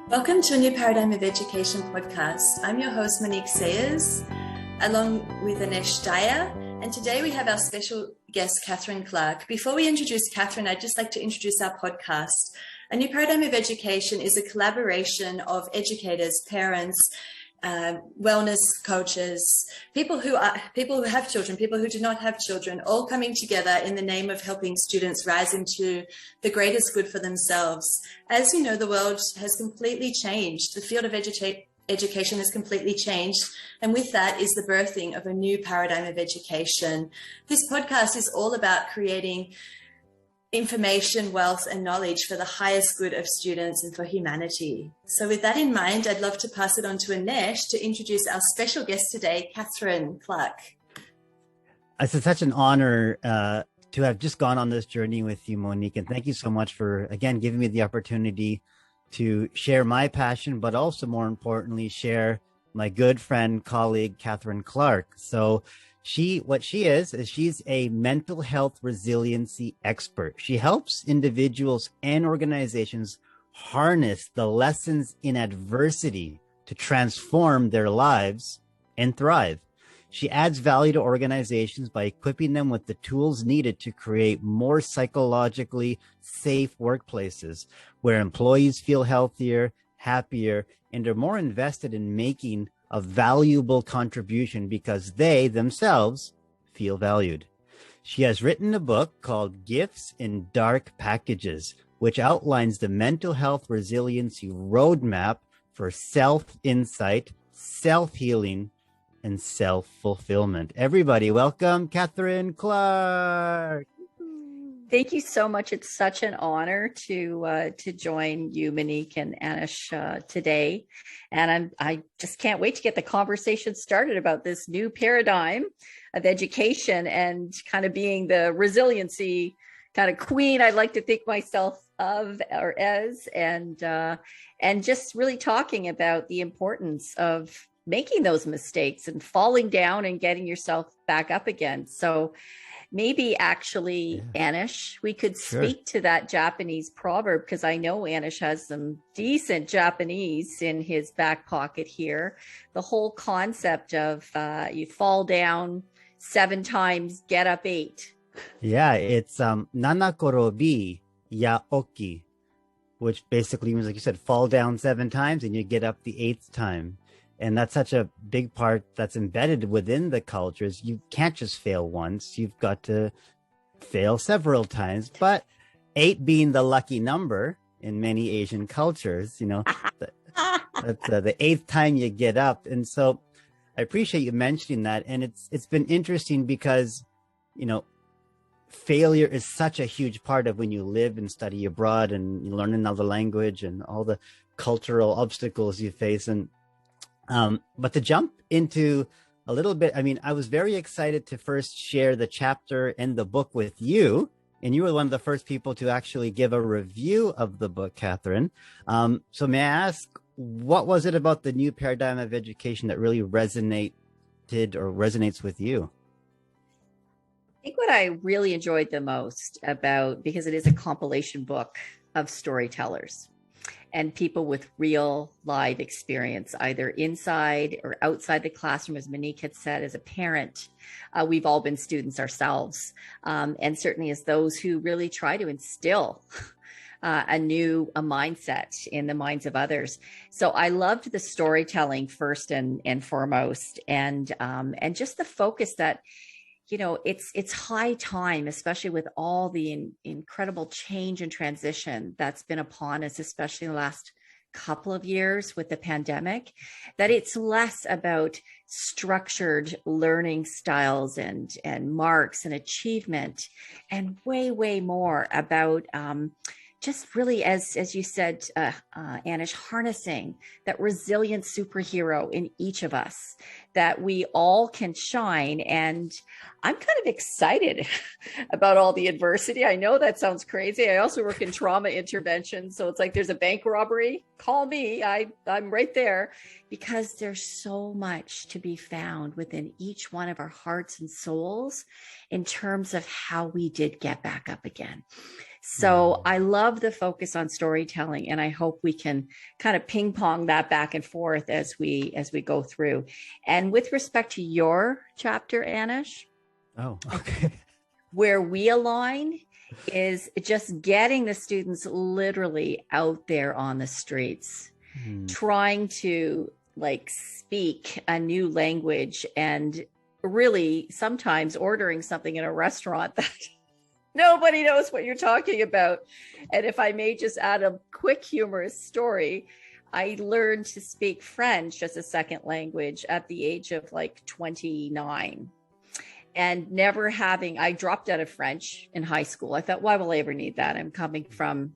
Welcome to a new Paradigm of Education podcast. I'm your host, Monique Sayers, along with Anesh, Daya, and today we have our special guest, Katherine Clark. Before we introduce Katherine, I'd just like to introduce our podcast. A New Paradigm of Education is a collaboration of educators, parents, wellness coaches, people who have children, people who do not have children, all coming together in the name of helping students rise into the greatest good for themselves. As you know, the world has completely changed. The field of education has completely changed. And with that is the birthing of a new paradigm of education. This podcast is all about creating information, wealth, and knowledge for the highest good of students and for humanity. So with that in mind, I'd love to pass it on to Anesh to introduce our special guest today, Katherine Clark. It's such an honor to have just gone on this journey with you, Monique. And thank you so much for, again, giving me the opportunity to share my passion, but also more importantly, share my good friend, colleague, Katherine Clark. So what she is she's a mental health resiliency expert. She helps individuals and organizations harness the lessons in adversity to transform their lives and thrive. She adds value to organizations by equipping them with the tools needed to create more psychologically safe workplaces where employees feel healthier, happier, and are more invested in making a valuable contribution because they themselves feel valued. She has written a book called Gifts in Dark Packages, which outlines the mental health resiliency roadmap for self-insight, self-healing, and self-fulfillment. Everybody, welcome Katherine Clark. Thank you so much. It's such an honor to join you, Monique and Anesh, today. And I just can't wait to get the conversation started about this new paradigm of education and kind of being the resiliency kind of queen I'd like to think myself of or as, and just really talking about the importance of making those mistakes and falling down and getting yourself back up again. So maybe actually, Anesh, we could speak to that Japanese proverb, because I know Anesh has some decent Japanese in his back pocket here. The whole concept of you fall down 7 times, get up 8. Yeah, it's nanakorobi ya oki, which basically means, like you said, fall down 7 times and you get up the 8th time. And that's such a big part that's embedded within the cultures. You can't just fail once. You've got to fail several times. But 8 being the lucky number in many Asian cultures, that's the 8th time you get up. And so I appreciate you mentioning that. And it's been interesting because, failure is such a huge part of when you live and study abroad and you learn another language and all the cultural obstacles you face. But to jump into a little bit, I was very excited to first share the chapter and the book with you. And you were one of the first people to actually give a review of the book, Katherine. So may I ask, what was it about the new paradigm of education that really resonates with you? I think what I really enjoyed the most about, because it is a compilation book of storytellers and people with real live experience, either inside or outside the classroom, as Monique had said, as a parent. We've all been students ourselves, and certainly as those who really try to instill a mindset in the minds of others. So I loved the storytelling first and foremost, and just the focus that, it's high time, especially with all the incredible change and transition that's been upon us, especially in the last couple of years with the pandemic, that it's less about structured learning styles and marks and achievement, and way more about just really, as you said, Anesh, harnessing that resilient superhero in each of us that we all can shine. And I'm kind of excited about all the adversity. I know that sounds crazy. I also work in trauma intervention. So it's like there's a bank robbery, call me. I'm right there, because there's so much to be found within each one of our hearts and souls in terms of how we did get back up again. So I love the focus on storytelling, and I hope we can kind of ping pong that back and forth as we go through. And with respect to your chapter, Anesh, oh, okay, where we align is just getting the students literally out there on the streets, trying to like speak a new language, and really sometimes ordering something in a restaurant that nobody knows what you're talking about. And if I may just add a quick humorous story, I learned to speak French as a second language at the age of like 29. And I dropped out of French in high school. I thought, why will I ever need that? I'm coming from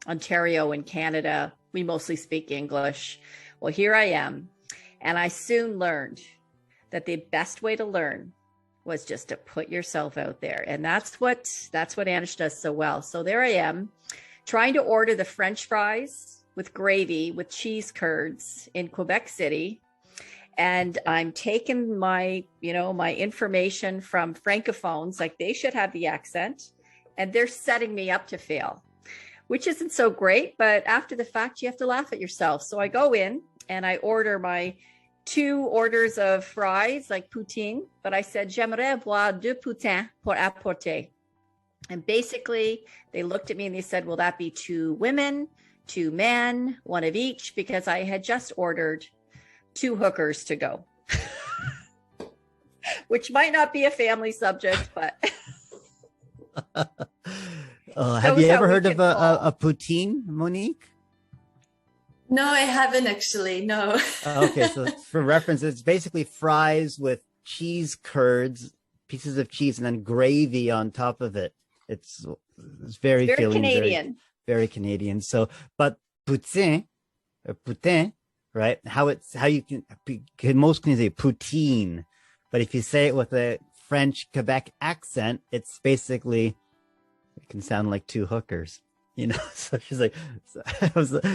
Ontario in Canada. We mostly speak English. Well, here I am. And I soon learned that the best way to learn was just to put yourself out there. And that's what Anesh does so well. So there I am trying to order the French fries with gravy with cheese curds in Quebec City. And I'm taking my information from Francophones, like they should have the accent, and they're setting me up to fail, which isn't so great. But after the fact, you have to laugh at yourself. So I go in and I order my 2 orders of fries, like poutine, but I said, j'aimerais avoir 2 poutines pour apporter. And basically they looked at me and they said, will that be 2 women, 2 men, 1 of each? Because I had just ordered 2 hookers to go, which might not be a family subject, but. Have you ever heard of a poutine, Monique? No, I haven't actually. No. Okay, so for reference, it's basically fries with cheese curds, pieces of cheese, and then gravy on top of it. It's very filling, Canadian. Very Canadian. So, but poutine, right? How you can most can say poutine, but if you say it with a French Quebec accent, it's basically, it can sound like 2 hookers. So she's like,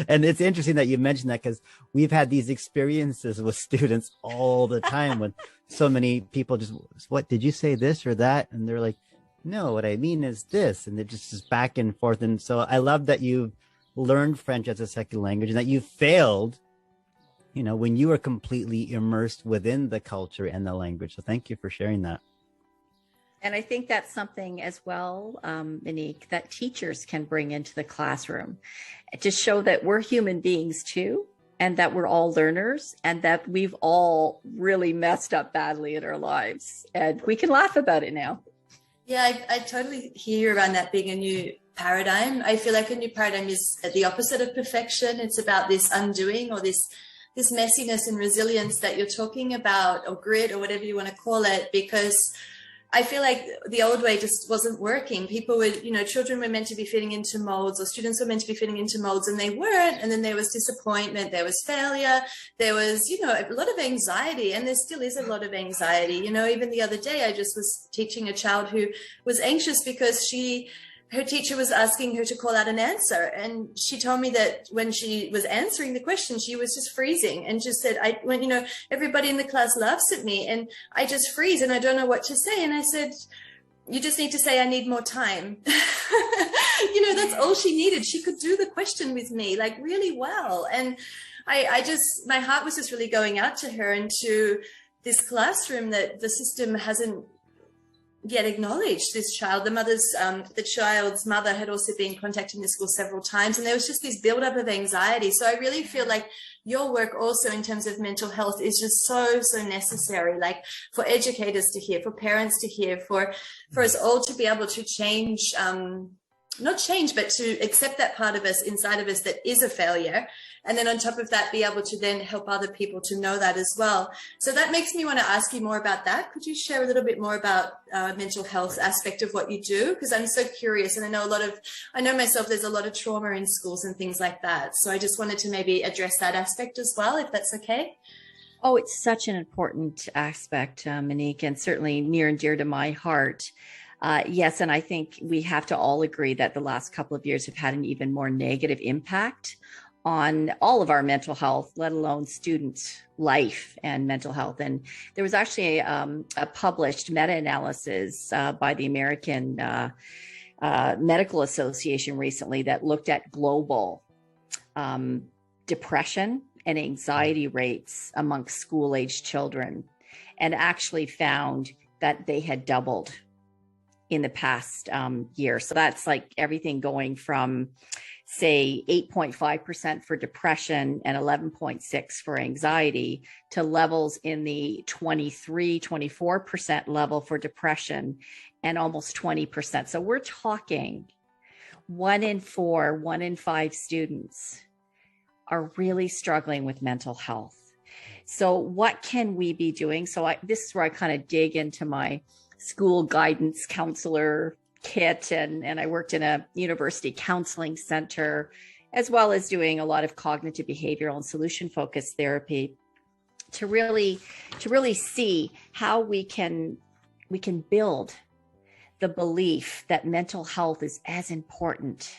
and it's interesting that you mentioned that, because we've had these experiences with students all the time when so many people just, what, did you say this or that? And they're like, no, what I mean is this. And they're just back and forth. And so I love that you've learned French as a second language and that you failed, when you were completely immersed within the culture and the language. So thank you for sharing that. And I think that's something as well, Monique, that teachers can bring into the classroom to show that we're human beings too, and that we're all learners, and that we've all really messed up badly in our lives. And we can laugh about it now. Yeah, I totally hear you around that being a new paradigm. I feel like a new paradigm is the opposite of perfection. It's about this undoing, or this messiness and resilience that you're talking about, or grit, or whatever you want to call it, because I feel like the old way just wasn't working. People would, children were meant to be fitting into molds, or students were meant to be fitting into molds, and they weren't. And then there was disappointment, there was failure, there was, a lot of anxiety, and there still is a lot of anxiety. Even the other day, I just was teaching a child who was anxious because her teacher was asking her to call out an answer. And she told me that when she was answering the question, she was just freezing and just said, everybody in the class laughs at me and I just freeze and I don't know what to say. And I said, you just need to say, I need more time. That's all she needed. She could do the question with me like really well. And my heart was just really going out to her and to this classroom that the system hasn't yet acknowledged. This child, the child's mother had also been contacting the school several times, and there was just this buildup of anxiety. So I really feel like your work also in terms of mental health is just so necessary, like for educators to hear, for parents to hear, for us all to be able to change, not change, but to accept that part of us inside of us that is a failure. And then on top of that, be able to then help other people to know that as well. So that makes me want to ask you more about that. Could you share a little bit more about mental health aspect of what you do? Because I'm so curious, and I know myself, there's a lot of trauma in schools and things like that. So I just wanted to maybe address that aspect as well, if that's okay. Oh, it's such an important aspect, Monique, and certainly near and dear to my heart. Yes, and I think we have to all agree that the last couple of years have had an even more negative impact on all of our mental health, let alone student life and mental health. And there was actually a published meta-analysis by the American Medical Association recently that looked at global depression and anxiety rates amongst school-aged children, and actually found that they had doubled in the past year. So that's like everything going from, say, 8.5% for depression and 11.6% for anxiety to levels in the 24% level for depression and almost 20%. So we're talking 1 in 4, 1 in 5 students are really struggling with mental health. So what can we be doing? So this is where I kind of dig into my school guidance counselor kit, and I worked in a university counseling center, as well as doing a lot of cognitive behavioral and solution focused therapy to really see how we can build the belief that mental health is as important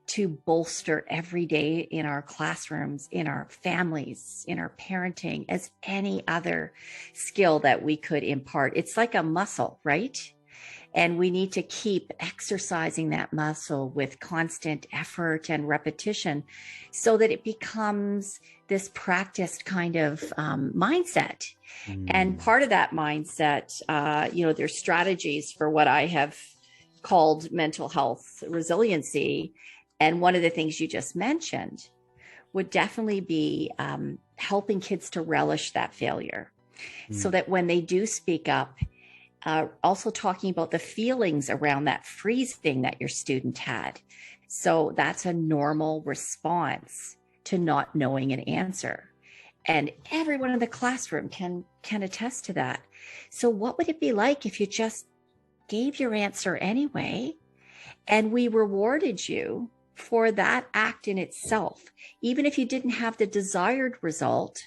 to bolster every day in our classrooms, in our families, in our parenting, as any other skill that we could impart. It's like a muscle, right? And we need to keep exercising that muscle with constant effort and repetition so that it becomes this practiced kind of mindset. And part of that mindset, there's strategies for what I have called mental health resiliency. And one of the things you just mentioned would definitely be helping kids to relish that failure so that when they do speak up, also talking about the feelings around that freezing that your student had. So that's a normal response to not knowing an answer. And everyone in the classroom can attest to that. So what would it be like if you just gave your answer anyway, and we rewarded you for that act in itself? Even if you didn't have the desired result,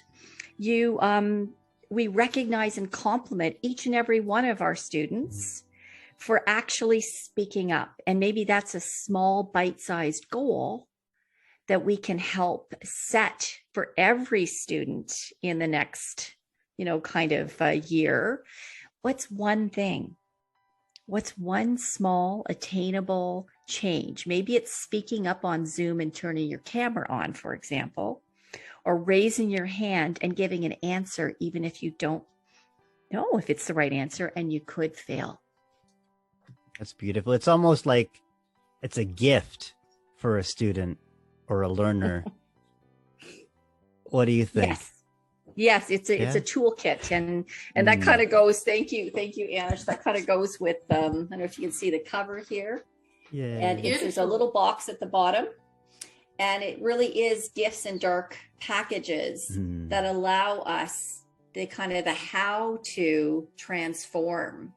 we recognize and compliment each and every one of our students for actually speaking up. And maybe that's a small bite-sized goal that we can help set for every student in the next, year. What's one thing? What's one small attainable change? Maybe it's speaking up on Zoom and turning your camera on, for example, or raising your hand and giving an answer, even if you don't know if it's the right answer and you could fail. That's beautiful. It's almost like it's a gift for a student or a learner. What do you think? Yes, it's a toolkit, and that kind of goes. Thank you, Anesh. That kind of goes with. I don't know if you can see the cover here. Yeah. And there's a little box at the bottom, and it really is gifts and dark packages that allow us the how to transform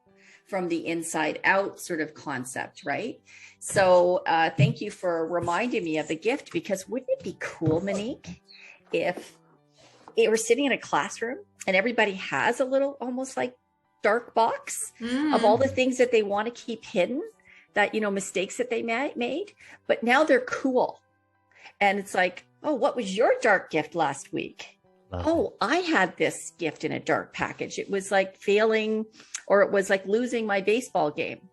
from the inside out sort of concept, right? So thank you for reminding me of the gift, because wouldn't it be cool, Monique, if we're sitting in a classroom and everybody has a little almost like dark box of all the things that they want to keep hidden, that, mistakes that they made, but now they're cool. And it's like, oh, what was your dark gift last week? I had this gift in a dark package. It was like failing, or it was like losing my baseball game.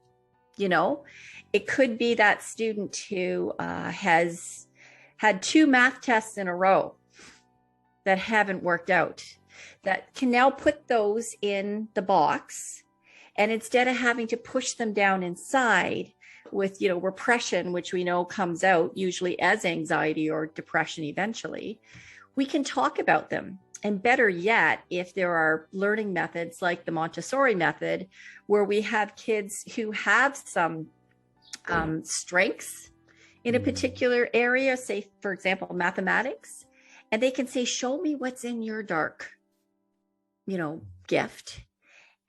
It could be that student who has had 2 math tests in a row that haven't worked out, that can now put those in the box. And instead of having to push them down inside with, repression, which we know comes out usually as anxiety or depression eventually, we can talk about them. And better yet, if there are learning methods like the Montessori Method, where we have kids who have some strengths in a particular area, say, for example, mathematics, and they can say, show me what's in your dark, gift.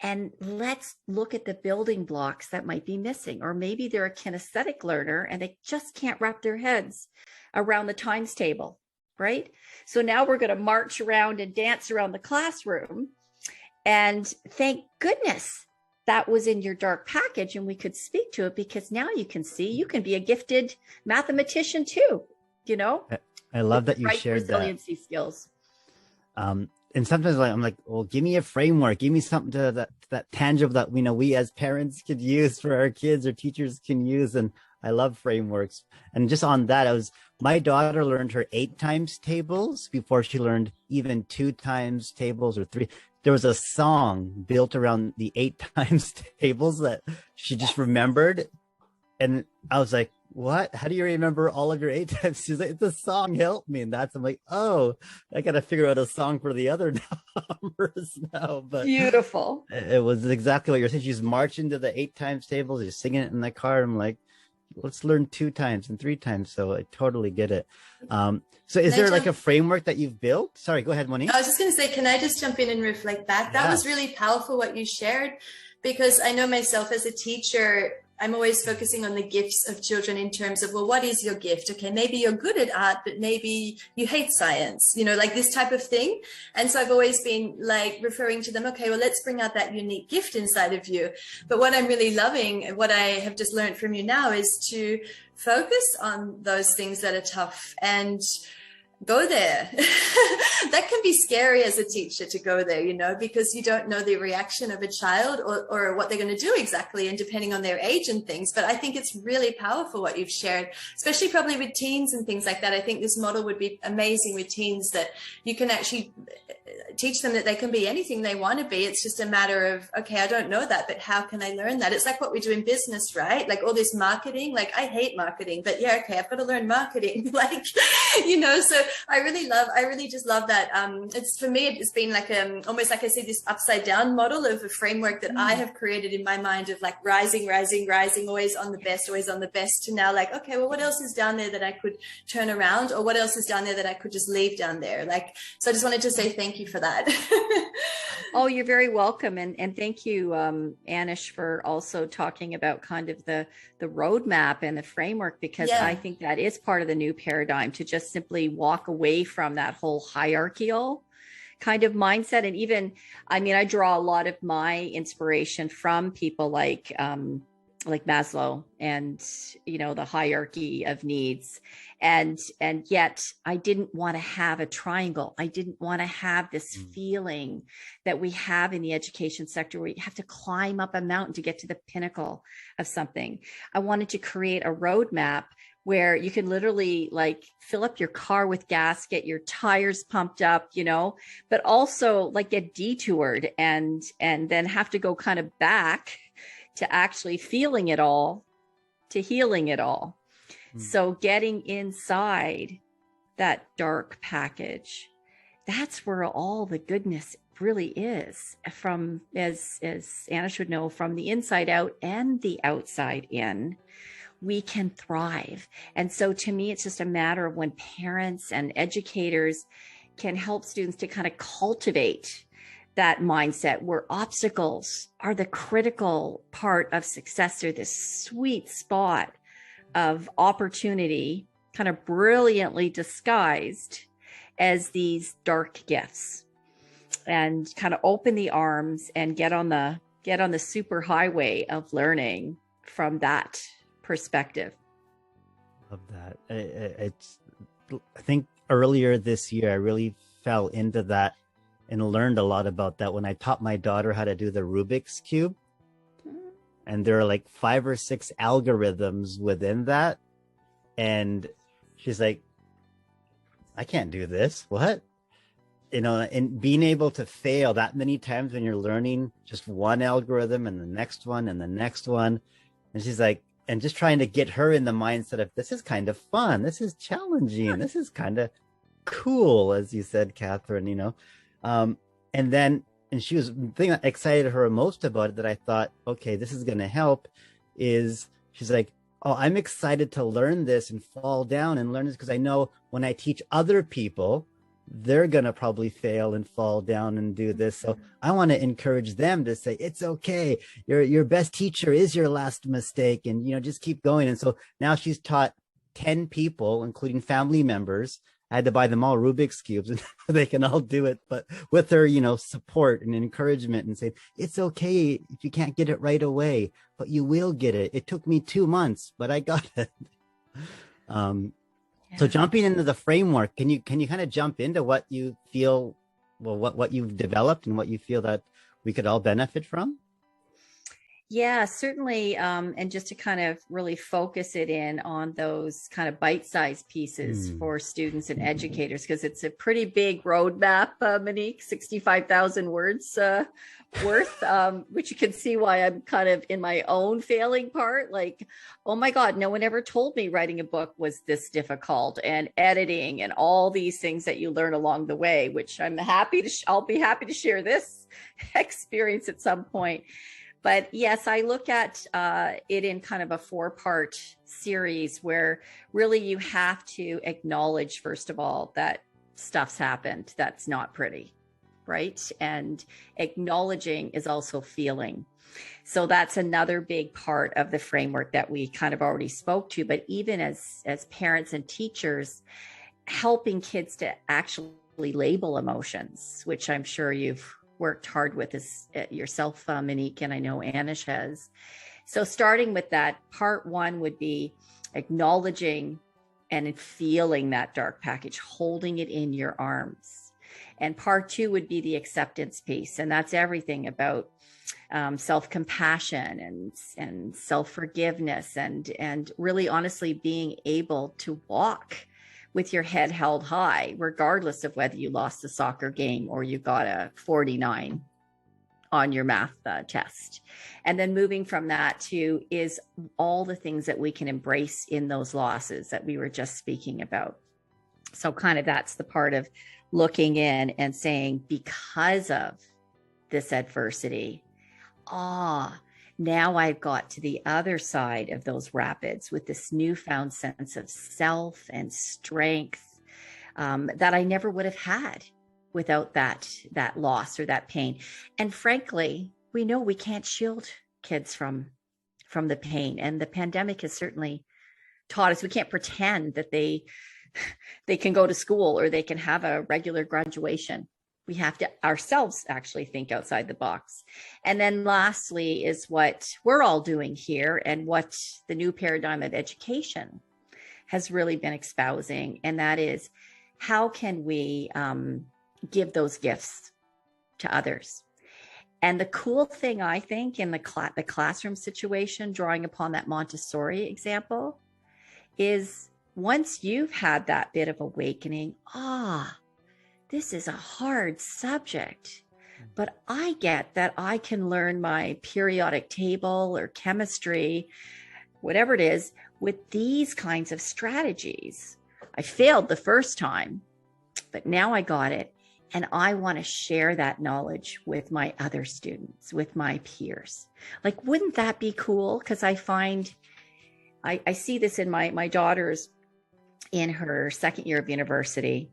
And let's look at the building blocks that might be missing. Or maybe they're a kinesthetic learner and they just can't wrap their heads around the times table. right? So now we're going to march around and dance around the classroom. And thank goodness that was in your dark package and we could speak to it, because now you can see you can be a gifted mathematician too, you know? I love that you right shared resiliency skills. And sometimes I'm like, well, give me a framework, give me something that tangible that we as parents could use for our kids or teachers can use. And I love frameworks. And just on that, my daughter learned her 8 times tables before she learned even 2 times tables or 3. There was a song built around the 8 times tables that she just remembered. And I was like, what? How do you remember all of your 8 times? She's like, it's a song, help me. And I'm like, oh, I got to figure out a song for the other numbers now. But beautiful. It was exactly what you're saying. She's marching to the 8 times tables. She's singing it in the car. I'm like, let's learn 2 times and 3 times. So I totally get it. So is there like a framework that you've built? Sorry, go ahead, Monique. I was just going to say, can I just jump in and reflect back? That was really powerful what you shared, because I know myself as a teacher, I'm always focusing on the gifts of children in terms of, well, what is your gift? Okay, maybe you're good at art, but maybe you hate science, like this type of thing. And so I've always been like referring to them, okay, well, let's bring out that unique gift inside of you. But what I'm really loving, what I have just learned from you now, is to focus on those things that are tough and go there. That can be scary as a teacher to go there, because you don't know the reaction of a child or what they're going to do exactly, and depending on their age and things. But I think it's really powerful what you've shared, especially probably with teens and things like that. I think this model would be amazing with teens, that you can actually teach them that they can be anything they want to be. It's just a matter of, okay, I don't know that, but how can I learn that? It's like what we do in business, right? Like all this marketing, like I hate marketing, but yeah, okay, I've got to learn marketing. So I really just love that. It's, for me, it's been like almost like I see this upside down model of a framework that I have created in my mind of like rising, always on the best, to now like, okay, well, what else is down there that I could turn around, or what else is down there that I could just leave down there? Like, so I just wanted to say thank you for that. Oh, you're very welcome. And thank you, Anesh, for also talking about kind of the roadmap and the framework, because I think that is part of the new paradigm, to just simply walk away from that whole hierarchical kind of mindset. And even, I draw a lot of my inspiration from people like Maslow and, the hierarchy of needs. And yet I didn't want to have a triangle. I didn't want to have this feeling that we have in the education sector where you have to climb up a mountain to get to the pinnacle of something. I wanted to create a roadmap where you can literally like fill up your car with gas, get your tires pumped up, but also like get detoured and then have to go kind of back to actually feeling it all, to healing it all. So getting inside that dark package, that's where all the goodness really is, from, as Anesh would know, from the inside out and the outside in, we can thrive. And so to me, it's just a matter of when parents and educators can help students to kind of cultivate that mindset where obstacles are the critical part of success. They're this sweet spot of opportunity, kind of brilliantly disguised as these dark gifts, and kind of open the arms and get on the super highway of learning from that perspective. Love that. I think earlier this year, I really fell into that and learned a lot about that when I taught my daughter how to do the Rubik's Cube. And there are like 5 or 6 algorithms within that. And she's like, I can't do this. What? And being able to fail that many times when you're learning just one algorithm and the next one and the next one. And she's like, and just trying to get her in the mindset of, this is kind of fun. This is challenging. This is kind of cool, as you said, Katherine, and she was, the thing that excited her most about it, that I thought, okay, this is going to help, is she's like, oh, I'm excited to learn this and fall down and learn this, because I know when I teach other people, they're going to probably fail and fall down and do this. So I want to encourage them to say, it's okay. Your best teacher is your last mistake, and, just keep going. And so now she's taught 10 people, including family members, I had to buy them all Rubik's cubes and they can all do it, but with their, support and encouragement and say, it's okay if you can't get it right away, but you will get it. It took me 2 months, but I got it. So jumping into the framework, can you kind of jump into what you feel, well, what you've developed and what you feel that we could all benefit from? Yeah, certainly. And just to kind of really focus it in on those kind of bite-sized pieces for students and educators, because it's a pretty big roadmap, Monique, 65,000 words worth, which you can see why I'm kind of in my own failing part. Like, oh my God, no one ever told me writing a book was this difficult, and editing and all these things that you learn along the way, which I'll be happy to share this experience at some point. But yes, I look at it in kind of a 4-part series where really you have to acknowledge, first of all, that stuff's happened that's not pretty, right? And acknowledging is also feeling. So that's another big part of the framework that we kind of already spoke to. But even as parents and teachers, helping kids to actually label emotions, which I'm sure you've worked hard with as yourself, Monique, and I know Anesh has. So starting with that, part 1 would be acknowledging and feeling that dark package, holding it in your arms. And part 2 would be the acceptance piece. And that's everything about self-compassion and self-forgiveness and really honestly being able to walk with your head held high, regardless of whether you lost the soccer game or you got a 49 on your math test. And then moving from that to is all the things that we can embrace in those losses that we were just speaking about. So kind of that's the part of looking in and saying, because of this adversity, now I've got to the other side of those rapids with this newfound sense of self and strength that I never would have had without that loss or that pain. And frankly, we know we can't shield kids from the pain. And the pandemic has certainly taught us we can't pretend that they can go to school or they can have a regular graduation. We have to ourselves actually think outside the box. And then lastly is what we're all doing here and what the new paradigm of education has really been espousing. And that is, how can we give those gifts to others? And the cool thing, I think, in the classroom situation, drawing upon that Montessori example, is once you've had that bit of awakening, this is a hard subject, but I get that I can learn my periodic table or chemistry, whatever it is, with these kinds of strategies. I failed the first time, but now I got it. And I want to share that knowledge with my other students, with my peers. Like, wouldn't that be cool? Because I find, I see this in my daughter's in her second year of university.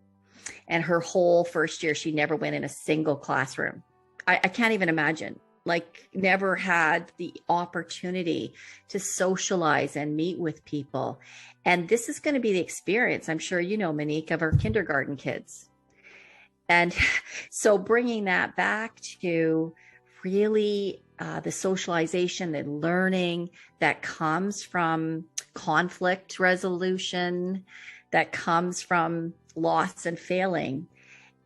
And her whole first year, she never went in a single classroom. I can't even imagine, like, never had the opportunity to socialize and meet with people. And this is going to be the experience, I'm sure you know, Monique, of our kindergarten kids. And so bringing that back to really the socialization, the learning that comes from conflict resolution, that comes from loss and failing,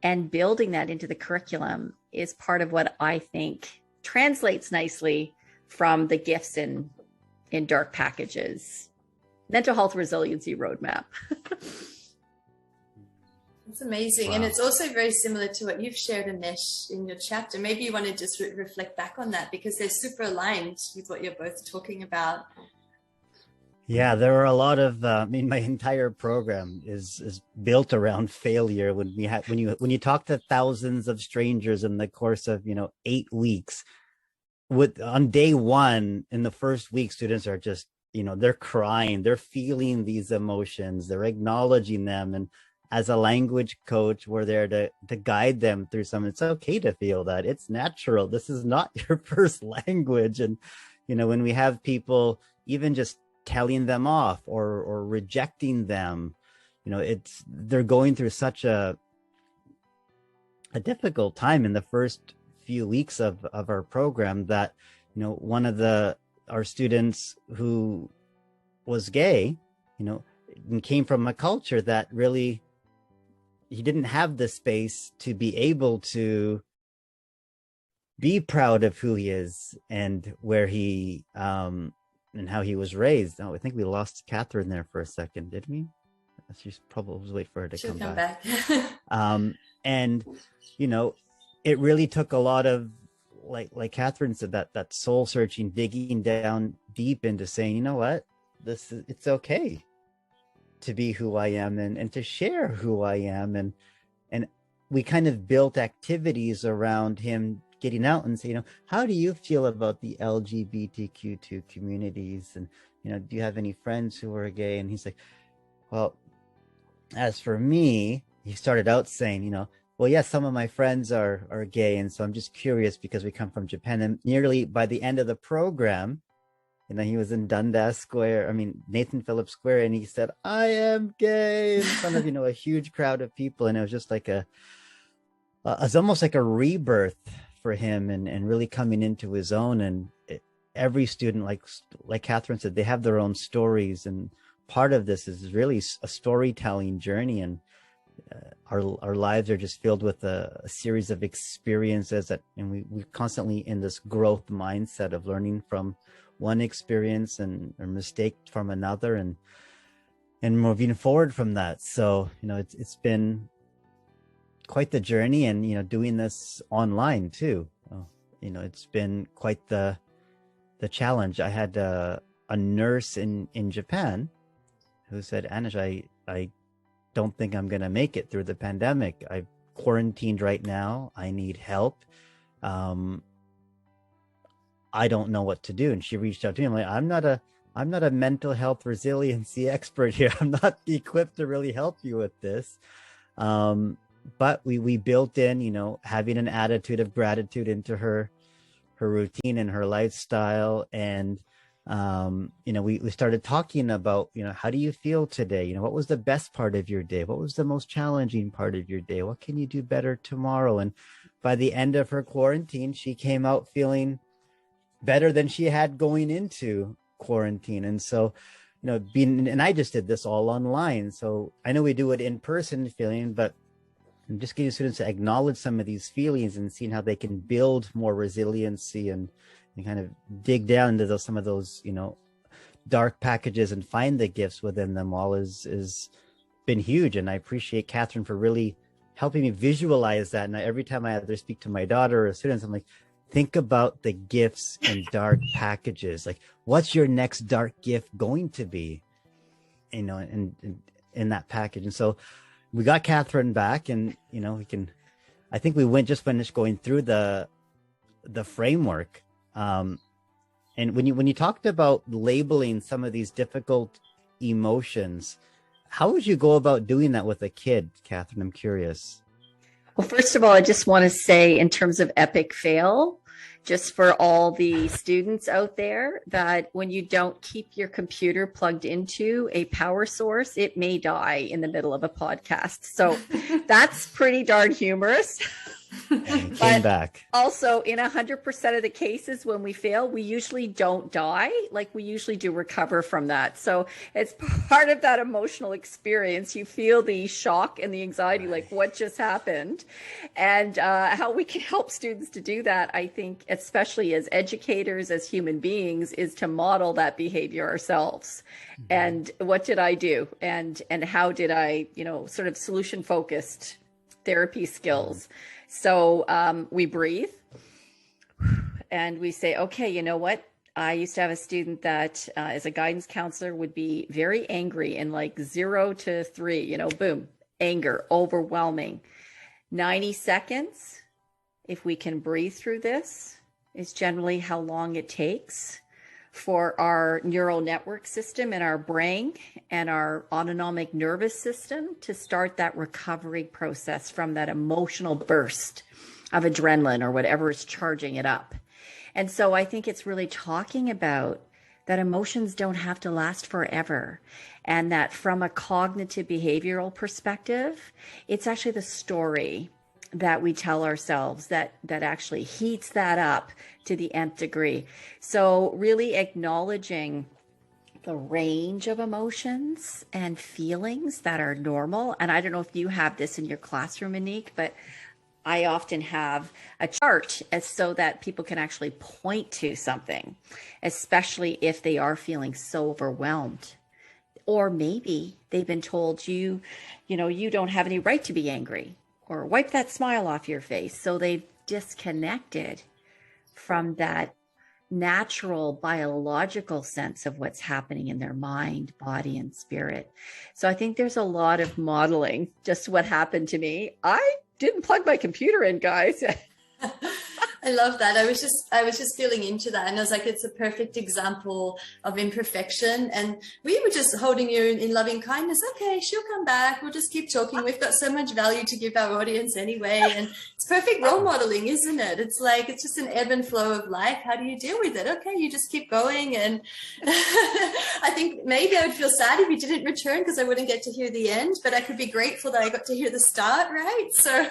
and building that into the curriculum is part of what I think translates nicely from the gifts in dark packages, mental health resiliency roadmap. It's amazing. Wow. And it's also very similar to what you've shared, Anesh, in your chapter. Maybe you want to just reflect back on that, because they're super aligned with what you're both talking about. Yeah, there are a lot of, my entire program is built around failure. When you talk to thousands of strangers in the course of, 8 weeks, on day 1, in the first week, students are just, they're crying, they're feeling these emotions, they're acknowledging them. And as a language coach, we're there to guide them through some. It's okay to feel that. It's natural. This is not your first language. And, when we have people even just telling them off or rejecting them, they're going through such a difficult time in the first few weeks of our program that, one of our students who was gay, and came from a culture that really, he didn't have the space to be able to be proud of who he is and where he, and how he was raised. Oh, I think we lost Katherine there for a second, didn't we? She's probably wait for her to come back. And, it really took a lot of, like Katherine said, that soul searching, digging down deep into saying, you know what, it's okay to be who I am and to share who I am. And we kind of built activities around him getting out and say, how do you feel about the LGBTQ2 communities? And, do you have any friends who are gay? And he's like, well, as for me, he started out saying, well, yes, some of my friends are gay. And so I'm just curious because we come from Japan. And nearly by the end of the program, he was in Nathan Phillips Square, and he said, I am gay, in front of, a huge crowd of people. And it was just like it's almost like a rebirth for him and really coming into his own. And every student, like Katherine said, they have their own stories. And part of this is really a storytelling journey. And our lives are just filled with a series of experiences and we're constantly in this growth mindset of learning from one experience and a mistake from another and moving forward from that. So, it's been quite the journey, and, doing this online too. It's been quite the challenge. I had a nurse in Japan who said, Anesh, I don't think I'm going to make it through the pandemic. I've quarantined right now. I need help. I don't know what to do. And she reached out to me. I'm like, I'm not a mental health resiliency expert here. I'm not equipped to really help you with this. But we built in, having an attitude of gratitude into her routine and her lifestyle. And, we started talking about, how do you feel today? What was the best part of your day? What was the most challenging part of your day? What can you do better tomorrow? And by the end of her quarantine, she came out feeling better than she had going into quarantine. And so, and I just did this all online. So I know we do it in person feeling, but I'm just getting students to acknowledge some of these feelings and seeing how they can build more resiliency and kind of dig down into some of those, dark packages and find the gifts within them all is been huge. And I appreciate Katherine for really helping me visualize that. And every time I either speak to my daughter or students, I'm like, think about the gifts in dark packages. Like, what's your next dark gift going to be, in that package? And so we got Katherine back, and, I think we just finished going through the framework. And when you talked about labeling some of these difficult emotions, how would you go about doing that with a kid, Katherine? I'm curious. Well, first of all, I just want to say, in terms of epic fail, just for all the students out there, that when you don't keep your computer plugged into a power source, it may die in the middle of a podcast. So that's pretty darn humorous. And came back. Also, in 100% of the cases when we fail, we usually don't die. Like, we usually do recover from that. So it's part of that emotional experience. You feel the shock and the anxiety, like what just happened, and how we can help students to do that, I think, especially as educators, as human beings, is to model that behavior ourselves. Mm-hmm. And what did I do? And how did I, sort of solution focused therapy skills. Mm-hmm. So we breathe and we say, okay, you know what? I used to have a student that as a guidance counselor would be very angry in like 0 to 3, boom, anger, overwhelming. 90 seconds, if we can breathe through this, is generally how long it takes for our neural network system in our brain and our autonomic nervous system to start that recovery process from that emotional burst of adrenaline or whatever is charging it up. And so I think it's really talking about that emotions don't have to last forever. And that from a cognitive behavioral perspective, it's actually the story that we tell ourselves that actually heats that up to the nth degree. So really acknowledging the range of emotions and feelings that are normal. And I don't know if you have this in your classroom, Monique, but I often have a chart as so that people can actually point to something, especially if they are feeling so overwhelmed. Or maybe they've been told you don't have any right to be angry, or wipe that smile off your face. So they've disconnected from that natural biological sense of what's happening in their mind, body, and spirit. So I think there's a lot of modeling, just what happened to me. I didn't plug my computer in, guys. I love that. I was just feeling into that, and I was like, it's a perfect example of imperfection. And we were just holding you in loving kindness. Okay, she'll come back. We'll just keep talking. We've got so much value to give our audience anyway. And it's perfect role modeling, isn't it? It's like, it's just an ebb and flow of life. How do you deal with it? Okay, you just keep going. And I think maybe I would feel sad if you didn't return, because I wouldn't get to hear the end, but I could be grateful that I got to hear the start, right? So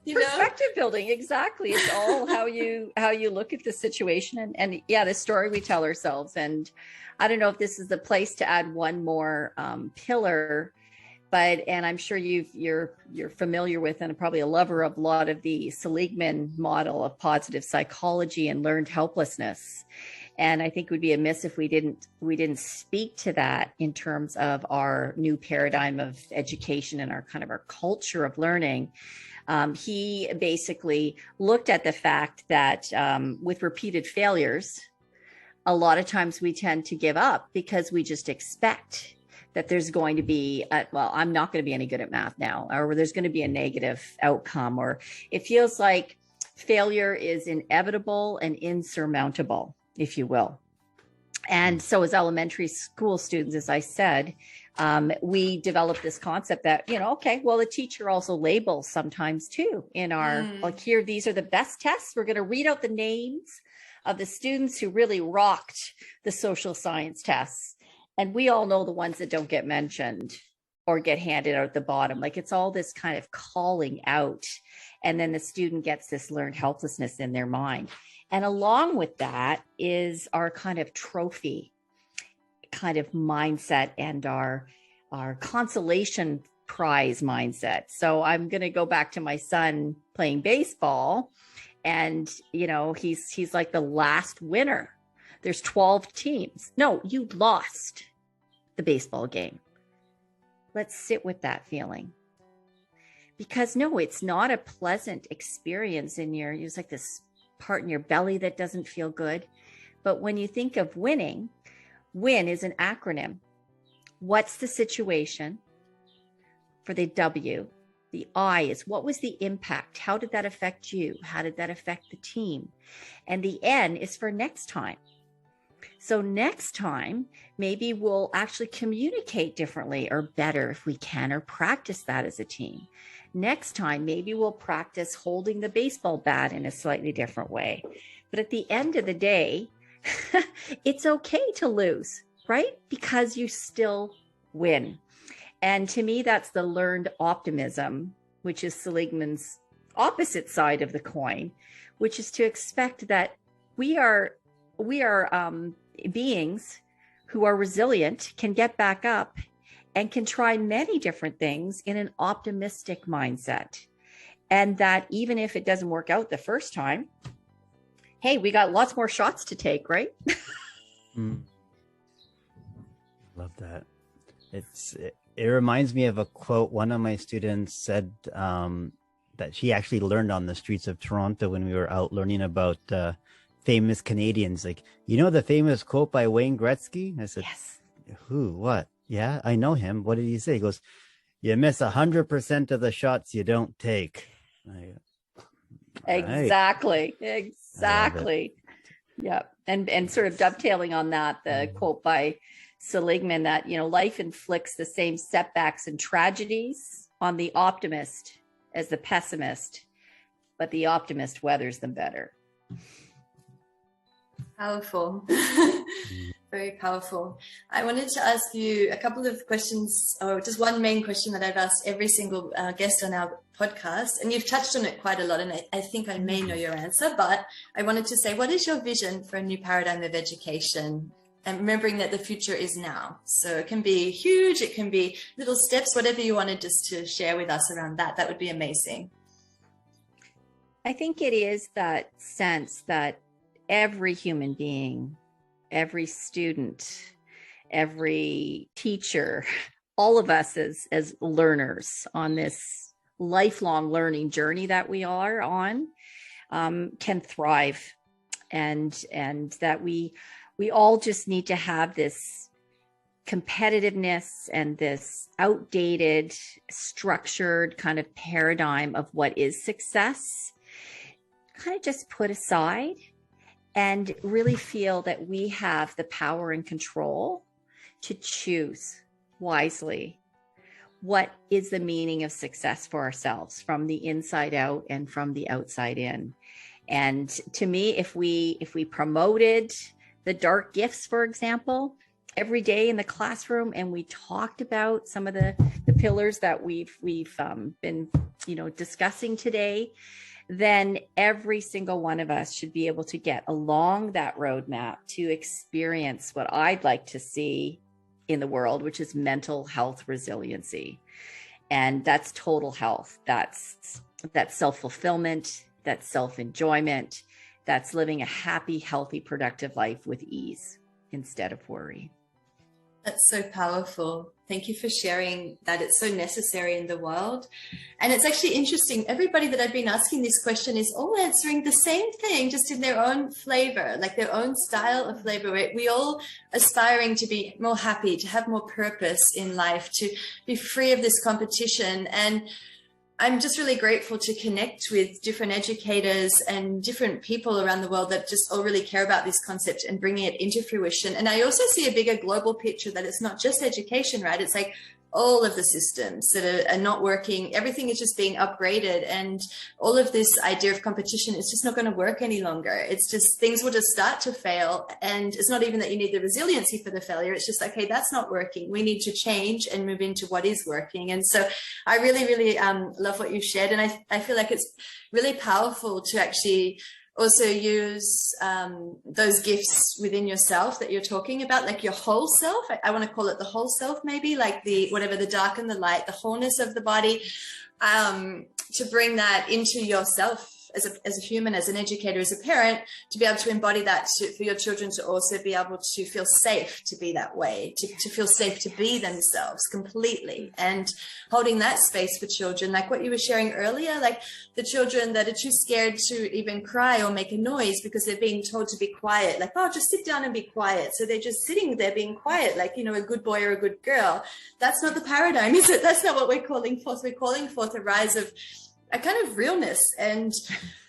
perspective building, exactly. It's all how you look at the situation, and yeah, the story we tell ourselves. And I don't know if this is the place to add one more pillar, and I'm sure you're familiar with, and probably a lover of a lot of the Seligman model of positive psychology and learned helplessness. And I think it would be amiss if we didn't speak to that in terms of our new paradigm of education and our culture of learning. He basically looked at the fact that with repeated failures, a lot of times we tend to give up because we just expect that there's going to be, I'm not going to be any good at math now, or there's going to be a negative outcome, or it feels like failure is inevitable and insurmountable, if you will. And so as elementary school students, as I said, we developed this concept that, the teacher also labels sometimes too in our, here, these are the best tests. We're going to read out the names of the students who really rocked the social science tests. And we all know the ones that don't get mentioned or get handed out at the bottom. Like, it's all this kind of calling out. And then the student gets this learned helplessness in their mind. And along with that is our kind of trophy kind of mindset and our consolation prize mindset. So I'm going to go back to my son playing baseball, and he's like the last winner. There's 12 teams. No, you lost the baseball game. Let's sit with that feeling, because no, it's not a pleasant experience it's like this part in your belly that doesn't feel good. But when you think of winning, WIN is an acronym. What's the situation for the W? The I is, what was the impact? How did that affect you? How did that affect the team? And the N is for next time. So next time, maybe we'll actually communicate differently or better if we can, or practice that as a team. Next time, maybe we'll practice holding the baseball bat in a slightly different way. But at the end of the day, it's okay to lose, right? Because you still win. And to me, that's the learned optimism, which is Seligman's opposite side of the coin, which is to expect that we are beings who are resilient, can get back up, and can try many different things in an optimistic mindset. And that even if it doesn't work out the first time, hey, we got lots more shots to take, right? Love that. It reminds me of a quote one of my students said that she actually learned on the streets of Toronto when we were out learning about famous Canadians. Like, the famous quote by Wayne Gretzky? I said, yes. Who? What? Yeah, I know him. What did he say? He goes, you miss 100% of the shots you don't take. Exactly. Yeah. And sort of dovetailing on that, the quote by Seligman that, life inflicts the same setbacks and tragedies on the optimist as the pessimist, but the optimist weathers them better. Powerful. Very powerful. I wanted to ask you a couple of questions, or just one main question that I've asked every single guest on our podcast, and you've touched on it quite a lot, and I think I may know your answer, but I wanted to say, what is your vision for a new paradigm of education? And remembering that the future is now. So it can be huge, it can be little steps, whatever you wanted just to share with us around that, that would be amazing. I think it is that sense that every human being, every student, every teacher, all of us as learners on this lifelong learning journey that we are on, can thrive, and that we all just need to have this competitiveness and this outdated, structured kind of paradigm of what is success kind of just put aside, and really feel that we have the power and control to choose wisely what is the meaning of success for ourselves, from the inside out and from the outside in. And to me, if we promoted the dark gifts, for example, every day in the classroom, and we talked about some of the pillars that we've been discussing today, then every single one of us should be able to get along that roadmap to experience what I'd like to see in the world, which is mental health resiliency. And that's total health. That's self-fulfillment, that's self-enjoyment, that's living a happy, healthy, productive life with ease instead of worry. That's so powerful. Thank you for sharing that. It's so necessary in the world. And it's actually interesting. Everybody that I've been asking this question is all answering the same thing, just in their own flavor, like their own style of flavor. We all aspiring to be more happy, to have more purpose in life, to be free of this competition. And I'm just really grateful to connect with different educators and different people around the world that just all really care about this concept and bringing it into fruition. And I also see a bigger global picture that it's not just education, right? It's like all of the systems that are not working. Everything is just being upgraded, and all of this idea of competition is just not going to work any longer. It's just things will just start to fail, and it's not even that you need the resiliency for the failure. It's just like, hey, that's not working. We need to change and move into what is working. And so I really, really love what you shared, and I feel like it's really powerful to actually also use those gifts within yourself that you're talking about, like your whole self. I want to call it the whole self, maybe, like the whatever, the dark and the light, the wholeness of the body, to bring that into yourself as a human, as an educator, as a parent, to be able to embody that for your children to also be able to feel safe to be that way, to feel safe to be themselves completely, and holding that space for children, like what you were sharing earlier, like the children that are too scared to even cry or make a noise because they're being told to be quiet, like, oh, just sit down and be quiet. So they're just sitting there being quiet, like, a good boy or a good girl. That's not the paradigm, is it? That's not what we're calling forth. We're calling forth a rise of a kind of realness and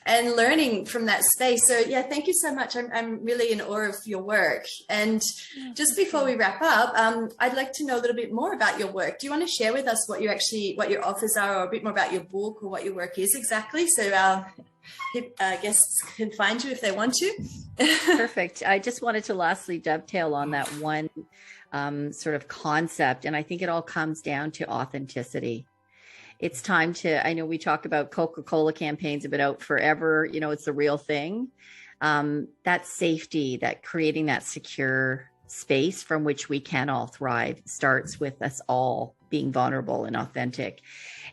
learning from that space. So yeah, thank you so much. I'm really in awe of your work. And just before we wrap up, I'd like to know a little bit more about your work. Do you want to share with us what your offers are, or a bit more about your book, or what your work is exactly, so our guests can find you if they want to? Perfect. I just wanted to lastly dovetail on that one sort of concept. And I think it all comes down to authenticity. It's time to, I know we talk about Coca-Cola campaigns have been out forever, it's the real thing. That safety, that creating that secure space from which we can all thrive starts with us all being vulnerable and authentic.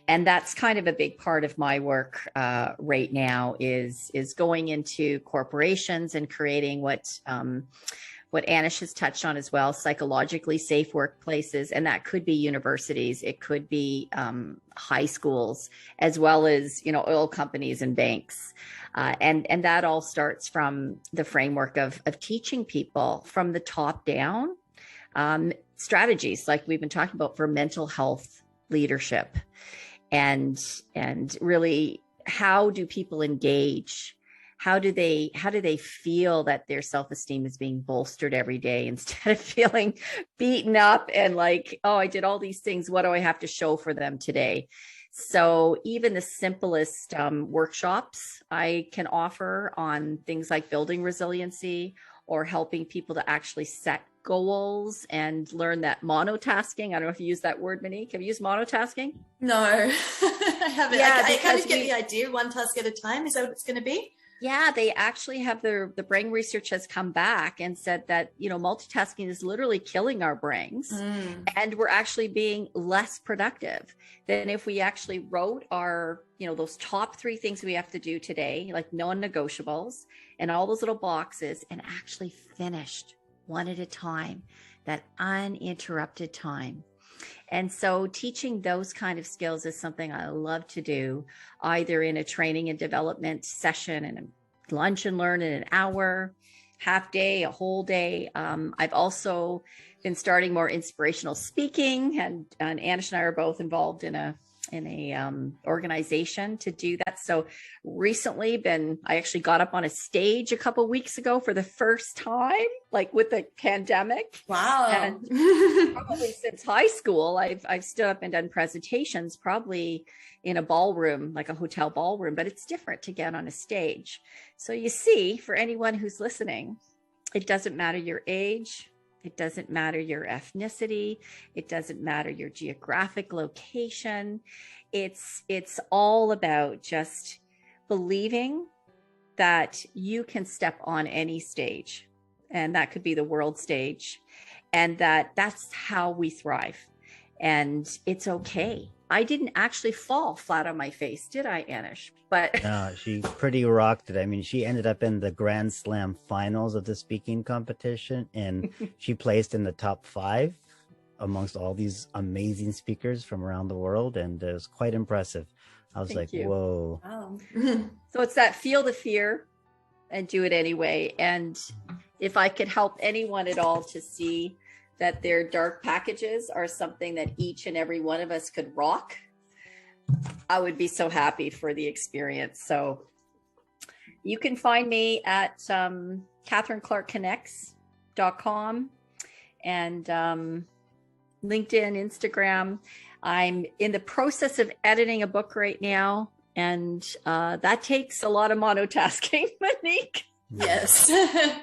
And that's kind of a big part of my work right now is going into corporations and creating what Anesh has touched on as well, psychologically safe workplaces. And that could be universities, it could be high schools, as well as, oil companies and banks. And that all starts from the framework of teaching people from the top down strategies like we've been talking about for mental health leadership. And really, how do people engage? How do they feel that their self-esteem is being bolstered every day instead of feeling beaten up and like, oh, I did all these things, what do I have to show for them today? So even the simplest workshops I can offer on things like building resiliency, or helping people to actually set goals and learn that monotasking. I don't know if you use that word, Monique. Have you used monotasking? No, I haven't. Yeah, I kind of get the idea, one task at a time. Is that what it's going to be? Yeah, they actually have the brain research has come back and said that, multitasking is literally killing our brains, and we're actually being less productive than if we actually wrote our, those top 3 things we have to do today, like non-negotiables and all those little boxes, and actually finished one at a time, that uninterrupted time. And so teaching those kind of skills is something I love to do, either in a training and development session and a lunch and learn in an hour, half day, a whole day. I've also been starting more inspirational speaking, and Anesh and I are both involved in a organization to do that. So recently I actually got up on a stage a couple of weeks ago for the first time, like with the pandemic. Wow. And probably since high school, I've stood up and done presentations, probably in a ballroom, like a hotel ballroom, but it's different to get on a stage. So you see, for anyone who's listening, it doesn't matter your age. It doesn't matter your ethnicity. It doesn't matter your geographic location. It's all about just believing that you can step on any stage, and that could be the world stage, and that's how we thrive. And it's okay. I didn't actually fall flat on my face, did I, Anesh? But no, she pretty rocked it. I mean, she ended up in the Grand Slam finals of the speaking competition, and she placed in the top 5 amongst all these amazing speakers from around the world, and it was quite impressive. I was like, whoa. Wow. So it's that feel the fear and do it anyway. And if I could help anyone at all to see that their dark packages are something that each and every one of us could rock, I would be so happy for the experience. So you can find me at katherineclarkconnects.com and LinkedIn, Instagram. I'm in the process of editing a book right now, and that takes a lot of monotasking, Monique. Yes.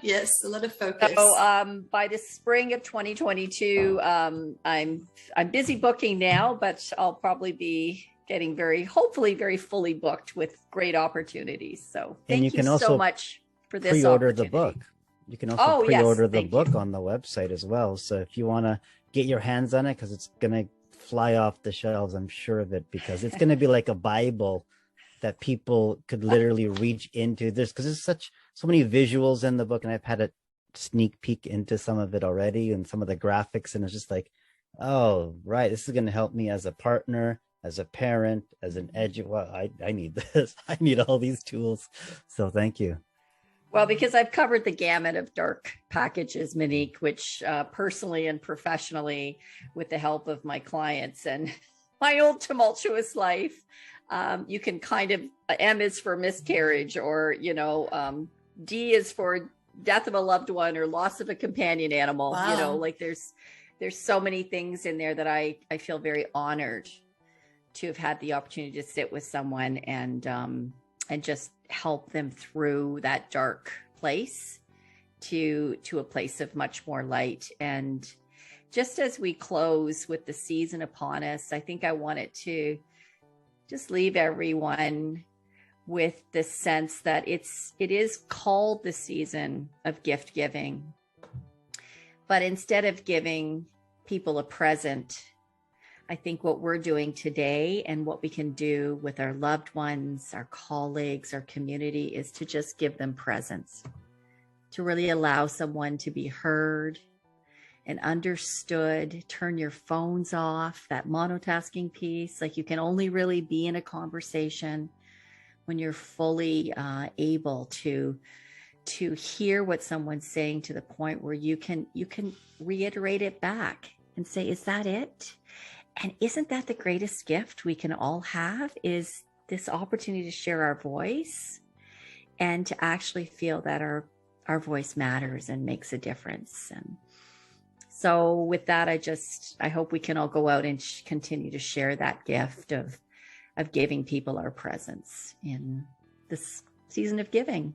Yes, a lot of focus. So by the spring of 2022, I'm busy booking now, but I'll probably be getting hopefully very fully booked with great opportunities. So thank you so much for this pre-order opportunity. the book. You can also pre-order the book on the website as well. So if you want to get your hands on it, because it's going to fly off the shelves, I'm sure of it, because it's going to be like a Bible that people could literally reach into this, because there's so many visuals in the book, and I've had a sneak peek into some of it already and some of the graphics, and it's just like, oh, right, this is going to help me as a partner, as a parent, as an well, I need this. I need all these tools. So thank you. Well, because I've covered the gamut of dark packages, Monique, which personally and professionally, with the help of my clients and my old tumultuous life, you can kind of, M is for miscarriage, or, D is for death of a loved one or loss of a companion animal. Wow. Like there's so many things in there that I feel very honored to have had the opportunity to sit with someone and just help them through that dark place to a place of much more light. And just as we close with the season upon us, I think I wanted to just leave everyone with the sense that it is called the season of gift giving. But instead of giving people a present, I think what we're doing today and what we can do with our loved ones, our colleagues, our community is to just give them presence, to really allow someone to be heard and understood. Turn your phones off, that monotasking piece. Like, you can only really be in a conversation when you're fully able to hear what someone's saying, to the point where you can reiterate it back and say, is that it? And isn't that the greatest gift we can all have, is this opportunity to share our voice and to actually feel that our voice matters and makes a difference. And so with that, I hope we can all go out and continue to share that gift of giving people our presence in this season of giving.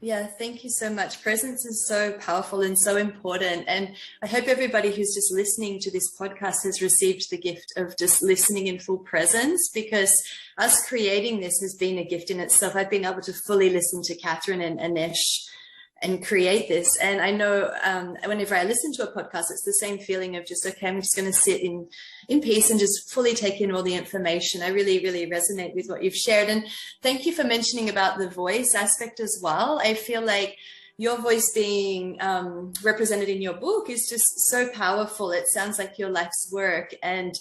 Yeah, thank you so much. Presence is so powerful and so important. And I hope everybody who's just listening to this podcast has received the gift of just listening in full presence, because us creating this has been a gift in itself. I've been able to fully listen to Katherine and Anesh and create this. And I know whenever I listen to a podcast, it's the same feeling of just, okay, I'm just going to sit in peace and just fully take in all the information. I really, really resonate with what you've shared. And thank you for mentioning about the voice aspect as well. I feel like your voice being represented in your book is just so powerful. It sounds like your life's work and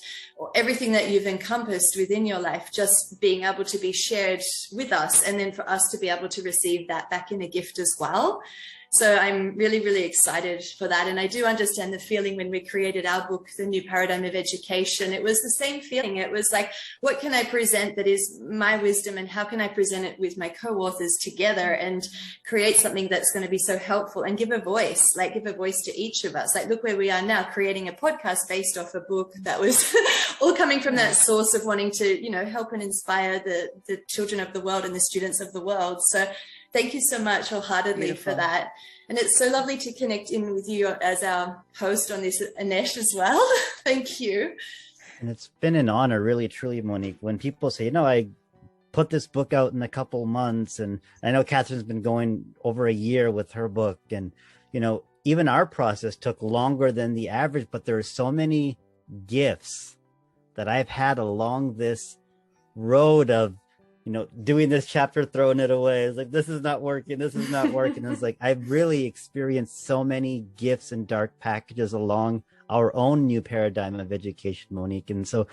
everything that you've encompassed within your life, just being able to be shared with us, and then for us to be able to receive that back in a gift as well. So I'm really, really excited for that. And I do understand the feeling when we created our book, The New Paradigm of Education. It was the same feeling. It was like, what can I present that is my wisdom, and how can I present it with my co-authors together and create something that's going to be so helpful and give a voice to each of us. Like, look where we are now, creating a podcast based off a book that was all coming from that source of wanting to, you know, help and inspire the children of the world and the students of the world. So thank you so much wholeheartedly for that. And it's so lovely to connect in with you as our host on this, Anesh, as well. Thank you. And it's been an honor, really, truly, Monique. When people say, you know, I put this book out in a couple months, and I know Katherine's been going over a year with her book, and, you know, even our process took longer than the average, but there are so many gifts that I've had along this road of, you know, doing this chapter, throwing it away. It's like, this is not working. This is not working. It's like, I've really experienced so many gifts and dark packages along our own new paradigm of education, Monique. And so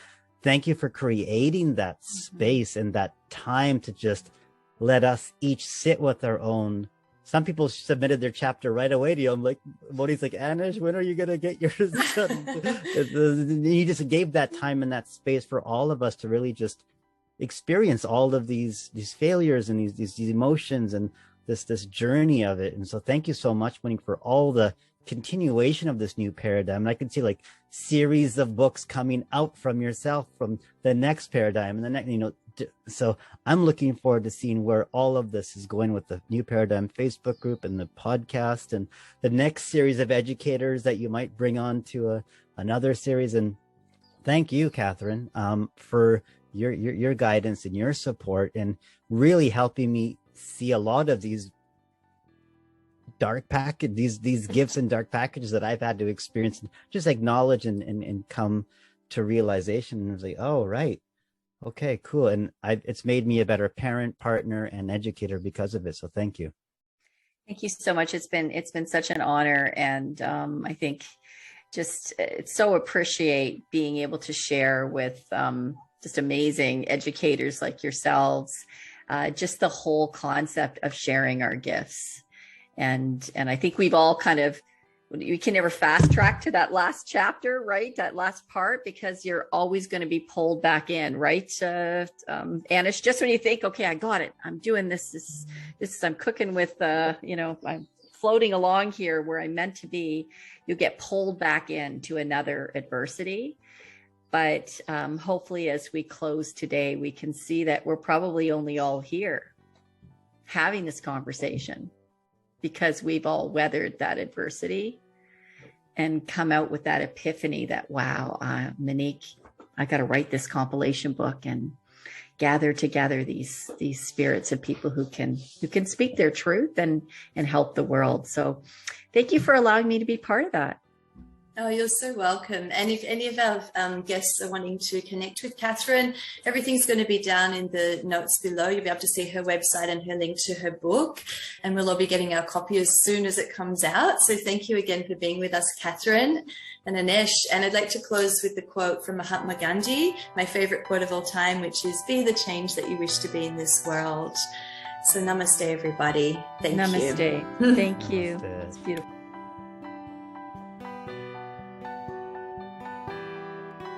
thank you for creating that space and that time to just let us each sit with our own. Some people submitted their chapter right away to you. I'm like, Monique's like, Anesh, when are you going to get yours done? You just gave that time and that space for all of us to really just experience all of these failures and these emotions and this journey of it. And so thank you so much, Monique, for all the continuation of this new paradigm. And I can see like series of books coming out from yourself from the next paradigm and the next, you know, so I'm looking forward to seeing where all of this is going with the New Paradigm Facebook group and the podcast and the next series of educators that you might bring on to another series. And thank you, Katherine, for your guidance and your support, and really helping me see a lot of these dark package, these gifts and dark packages that I've had to experience, and just acknowledge and come to realization. And I was like, oh, right. Okay, cool. And it's made me a better parent, partner, and educator because of it. So thank you. Thank you so much. It's been such an honor. And I think just so appreciate being able to share with just amazing educators like yourselves, just the whole concept of sharing our gifts. And I think we've all kind of, you can never fast track to that last chapter, right? That last part, because you're always going to be pulled back in, right? Anesh, just when you think, okay, I got it, I'm doing this, I'm cooking with, I'm floating along here where I'm meant to be, you get pulled back into another adversity. But hopefully as we close today, we can see that we're probably only all here having this conversation because we've all weathered that adversity and come out with that epiphany that, wow, Monique, I got to write this compilation book and gather together these spirits of people who can speak their truth and help the world. So thank you for allowing me to be part of that. Oh, you're so welcome. And if any of our guests are wanting to connect with Katherine, everything's going to be down in the notes below. You'll be able to see her website and her link to her book. And we'll all be getting our copy as soon as it comes out. So thank you again for being with us, Katherine and Anesh. And I'd like to close with the quote from Mahatma Gandhi, my favorite quote of all time, which is, "Be the change that you wish to be in this world." So namaste, everybody. Thank you. Namaste. Thank you. It's beautiful.